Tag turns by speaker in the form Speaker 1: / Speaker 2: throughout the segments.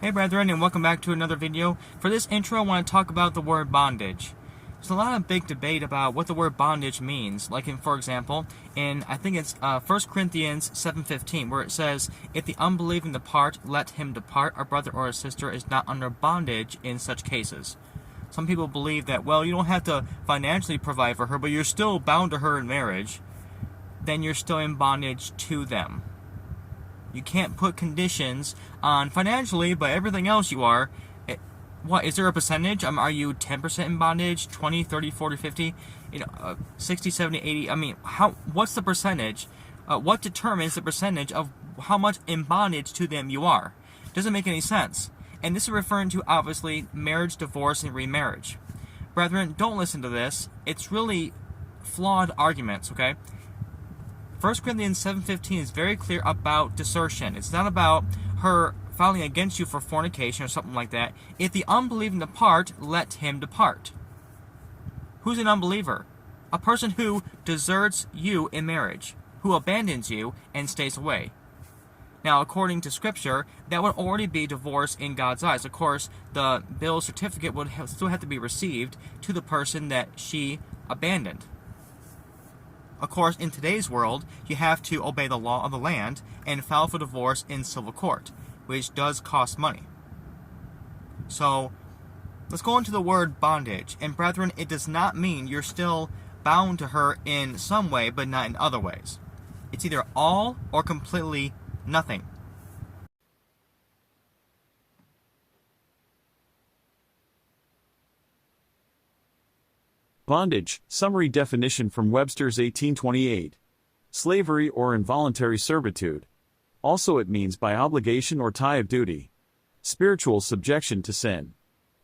Speaker 1: Hey brethren, and welcome back to another video. For this intro, I want to talk about the word bondage. There's a lot of big debate about what the word bondage means. Like for example, I think it's 1 Corinthians 7:15, where it says, "If the unbelieving depart, let him depart. A brother or a sister is not under bondage in such cases." Some people believe that, well, you don't have to financially provide for her, but you're still bound to her in marriage. Then you're still in bondage to them. You can't put conditions on financially, but everything else you are. What, is there a percentage? Are you 10% in bondage, 20, 30, 40, 50, 60, 70, 80? I mean, what's the percentage? What determines the percentage of how much in bondage to them you are? Doesn't make any sense. And this is referring to, obviously, marriage, divorce, and remarriage. Brethren, don't listen to this. It's really flawed arguments, okay? 1 Corinthians 7:15 is very clear about desertion. It's not about her filing against you for fornication or something like that. If the unbelieving depart, let him depart. Who's an unbeliever? A person who deserts you in marriage, who abandons you and stays away. Now, according to Scripture, that would already be divorce in God's eyes. Of course, the bill certificate would still have to be received to the person that she abandoned. Of course, in today's world, you have to obey the law of the land and file for divorce in civil court, which does cost money. So, let's go into the word bondage. And brethren, it does not mean you're still bound to her in some way, but not in other ways. It's either all or completely nothing.
Speaker 2: Bondage, summary definition from Webster's 1828. Slavery or involuntary servitude. Also it means by obligation or tie of duty. Spiritual subjection to sin.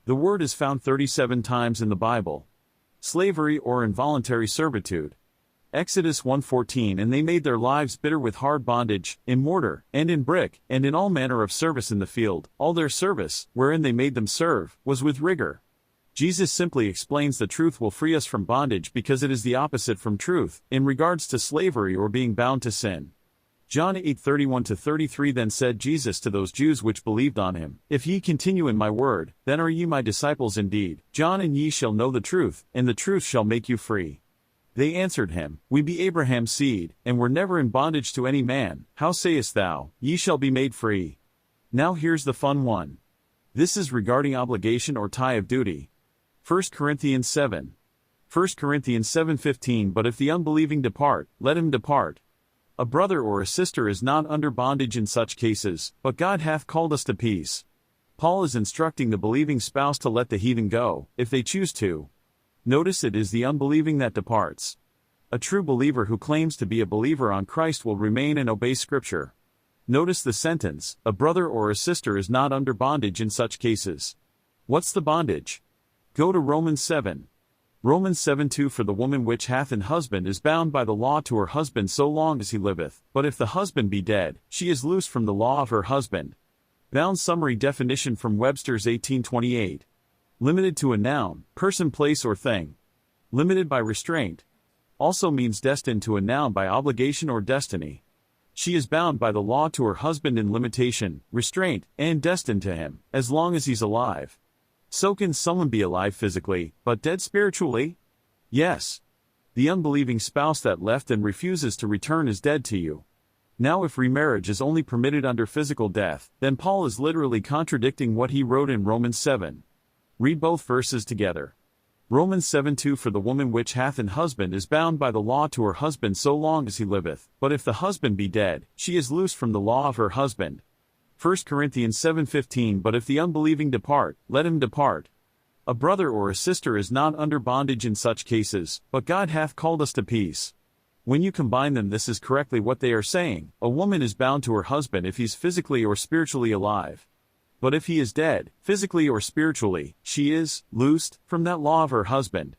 Speaker 2: The word is found 37 times in the Bible. Slavery or involuntary servitude. Exodus 1:14 And they made their lives bitter with hard bondage, in mortar, and in brick, and in all manner of service in the field. All their service, wherein they made them serve, was with rigour. Jesus simply explains the truth will free us from bondage because it is the opposite from truth, in regards to slavery or being bound to sin. John 8:31-33 Then said Jesus to those Jews which believed on him, If ye continue in my word, then are ye my disciples indeed. John and ye shall know the truth, and the truth shall make you free. They answered him, We be Abraham's seed, and were never in bondage to any man. How sayest thou, ye shall be made free? Now here's the fun one. This is regarding obligation or tie of duty. 1 Corinthians 7. 1 Corinthians 7:15 But if the unbelieving depart, let him depart. A brother or a sister is not under bondage in such cases, but God hath called us to peace. Paul is instructing the believing spouse to let the heathen go, if they choose to. Notice it is the unbelieving that departs. A true believer who claims to be a believer on Christ will remain and obey Scripture. Notice the sentence, a brother or a sister is not under bondage in such cases. What's the bondage? Go to Romans 7. Romans 7:2 For the woman which hath an husband is bound by the law to her husband so long as he liveth, but if the husband be dead, she is loosed from the law of her husband. Bound summary definition from Webster's 1828. Limited to a noun, person, place, or thing. Limited by restraint. Also means destined to a noun by obligation or destiny. She is bound by the law to her husband in limitation, restraint, and destined to him, as long as he's alive. So can someone be alive physically, but dead spiritually? Yes. The unbelieving spouse that left and refuses to return is dead to you. Now if remarriage is only permitted under physical death, then Paul is literally contradicting what he wrote in Romans 7. Read both verses together. Romans 7:2 For the woman which hath an husband is bound by the law to her husband so long as he liveth, but if the husband be dead, she is loosed from the law of her husband. 1 Corinthians 7:15 But if the unbelieving depart, let him depart. A brother or a sister is not under bondage in such cases, but God hath called us to peace. When you combine them, this is correctly what they are saying. A woman is bound to her husband if he's physically or spiritually alive. But if he is dead, physically or spiritually, she is loosed from that law of her husband.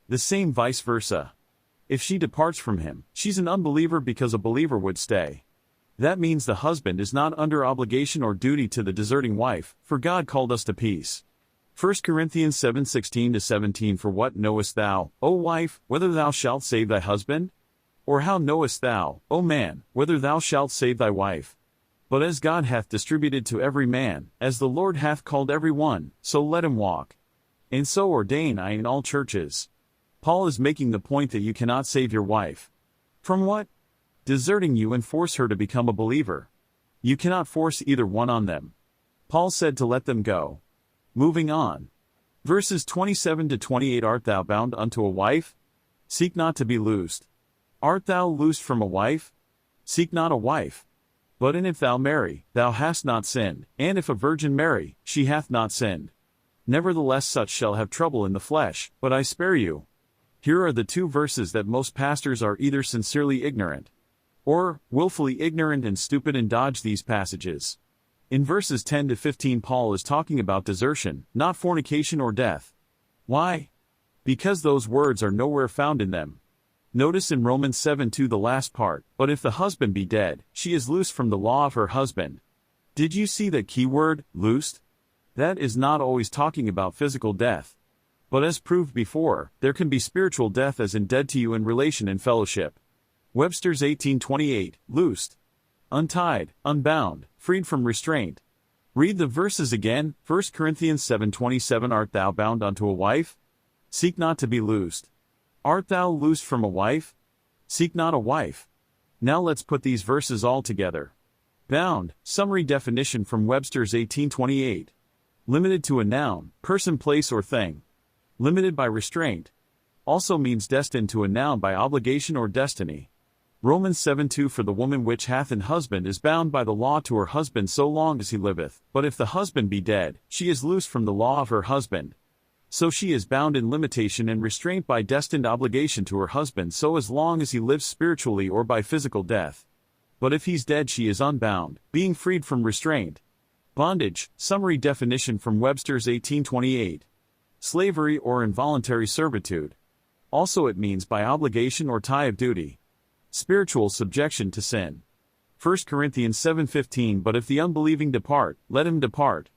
Speaker 2: The same vice versa. If she departs from him, she's an unbeliever because a believer would stay. That means the husband is not under obligation or duty to the deserting wife, for God called us to peace. 1 Corinthians 7:16-17 For what knowest thou, O wife, whether thou shalt save thy husband? Or how knowest thou, O man, whether thou shalt save thy wife? But as God hath distributed to every man, as the Lord hath called every one, so let him walk. And so ordain I in all churches. Paul is making the point that you cannot save your wife. From what? Deserting you and force her to become a believer. You cannot force either one on them. Paul said to let them go. Moving on. Verses 27 to 28. Art thou bound unto a wife? Seek not to be loosed. Art thou loosed from a wife? Seek not a wife. But if thou marry, thou hast not sinned, and if a virgin marry, she hath not sinned. Nevertheless such shall have trouble in the flesh, but I spare you. Here are the two verses that most pastors are either sincerely ignorant, or willfully ignorant and stupid and dodge these passages. In verses 10 to 15 Paul is talking about desertion, not fornication or death. Why? Because those words are nowhere found in them. Notice in Romans 7:2 the last part, but if the husband be dead, she is loosed from the law of her husband. Did you see that key word, loosed? That is not always talking about physical death. But as proved before, there can be spiritual death as in dead to you in relation and fellowship. Webster's 1828, loosed. Untied, unbound, freed from restraint. Read the verses again, 1 Corinthians 7:27. Art thou bound unto a wife? Seek not to be loosed. Art thou loosed from a wife? Seek not a wife. Now let's put these verses all together. Bound, summary definition from Webster's 1828. Limited to a noun, person, place, or thing. Limited by restraint. Also means destined to a noun by obligation or destiny. Romans 7:2 For the woman which hath an husband is bound by the law to her husband so long as he liveth, but if the husband be dead, she is loosed from the law of her husband. So she is bound in limitation and restraint by destined obligation to her husband so as long as he lives spiritually or by physical death. But if he's dead she is unbound, being freed from restraint. Bondage, summary definition from Webster's 1828. Slavery or involuntary servitude. Also it means by obligation or tie of duty. Spiritual subjection to sin. 1 Corinthians 7:15 But if the unbelieving depart, let him depart.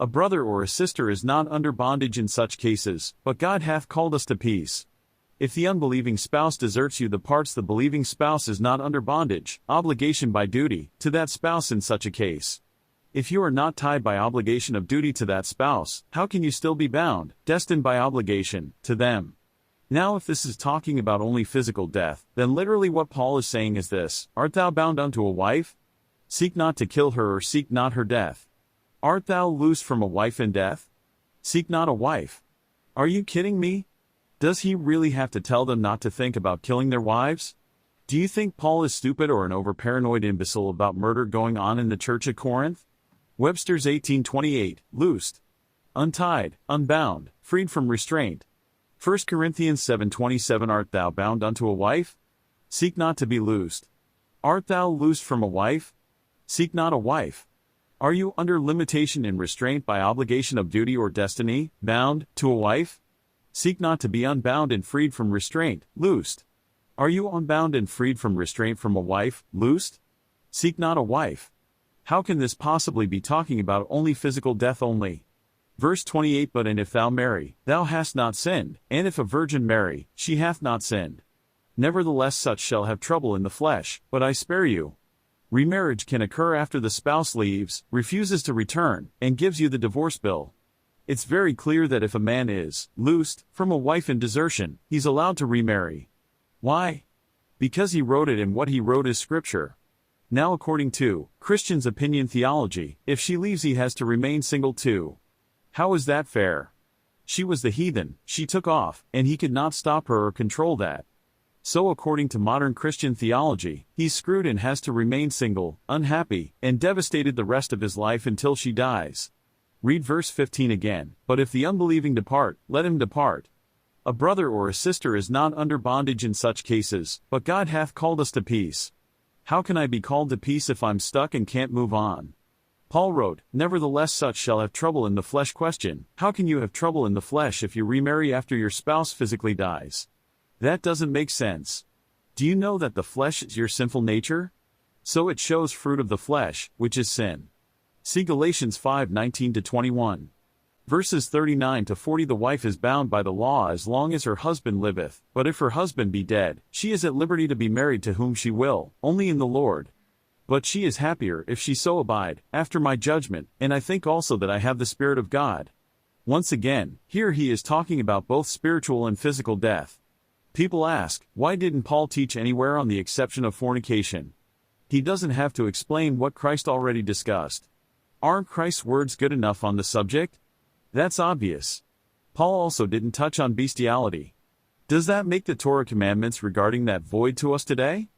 Speaker 2: A brother or a sister is not under bondage in such cases, but God hath called us to peace. If the unbelieving spouse deserts you, the parts the believing spouse is not under bondage, obligation by duty, to that spouse in such a case. If you are not tied by obligation of duty to that spouse, how can you still be bound, destined by obligation, to them? Now if this is talking about only physical death, then literally what Paul is saying is this, Art thou bound unto a wife? Seek not to kill her or seek not her death. Art thou loosed from a wife in death? Seek not a wife. Are you kidding me? Does he really have to tell them not to think about killing their wives? Do you think Paul is stupid or an over-paranoid imbecile about murder going on in the church at Corinth? Webster's 1828, loosed. Untied, unbound, freed from restraint. 1 Corinthians 7:27 Art thou bound unto a wife? Seek not to be loosed. Art thou loosed from a wife? Seek not a wife. Are you under limitation and restraint by obligation of duty or destiny, bound, to a wife? Seek not to be unbound and freed from restraint, loosed. Are you unbound and freed from restraint from a wife, loosed? Seek not a wife. How can this possibly be talking about only physical death only? Verse 28 But if thou marry, thou hast not sinned, and if a virgin marry, she hath not sinned. Nevertheless such shall have trouble in the flesh, but I spare you. Remarriage can occur after the spouse leaves, refuses to return, and gives you the divorce bill. It's very clear that if a man is loosed from a wife in desertion, he's allowed to remarry. Why? Because he wrote it, and what he wrote is scripture. Now according to Christian's opinion theology, if she leaves he has to remain single too. How is that fair? She was the heathen, she took off, and he could not stop her or control that. So according to modern Christian theology, he's screwed and has to remain single, unhappy, and devastated the rest of his life until she dies. Read verse 15 again, But if the unbelieving depart, let him depart. A brother or a sister is not under bondage in such cases, but God hath called us to peace. How can I be called to peace if I'm stuck and can't move on? Paul wrote, Nevertheless such shall have trouble in the flesh. Question, how can you have trouble in the flesh if you remarry after your spouse physically dies? That doesn't make sense. Do you know that the flesh is your sinful nature? So it shows fruit of the flesh, which is sin. See Galatians 5:19-21. Verses 39-40 The wife is bound by the law as long as her husband liveth, but if her husband be dead, she is at liberty to be married to whom she will, only in the Lord. But she is happier if she so abide, after my judgment, and I think also that I have the Spirit of God. Once again, here he is talking about both spiritual and physical death. People ask, why didn't Paul teach anywhere on the exception of fornication? He doesn't have to explain what Christ already discussed. Aren't Christ's words good enough on the subject? That's obvious. Paul also didn't touch on bestiality. Does that make the Torah commandments regarding that void to us today?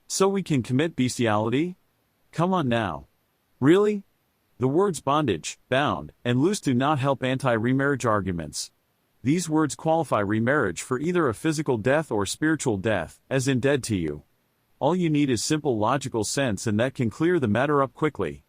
Speaker 2: So we can commit bestiality? Come on now. Really? The words bondage, bound, and loose do not help anti-remarriage arguments. These words qualify remarriage for either a physical death or spiritual death, as in dead to you. All you need is simple logical sense, and that can clear the matter up quickly.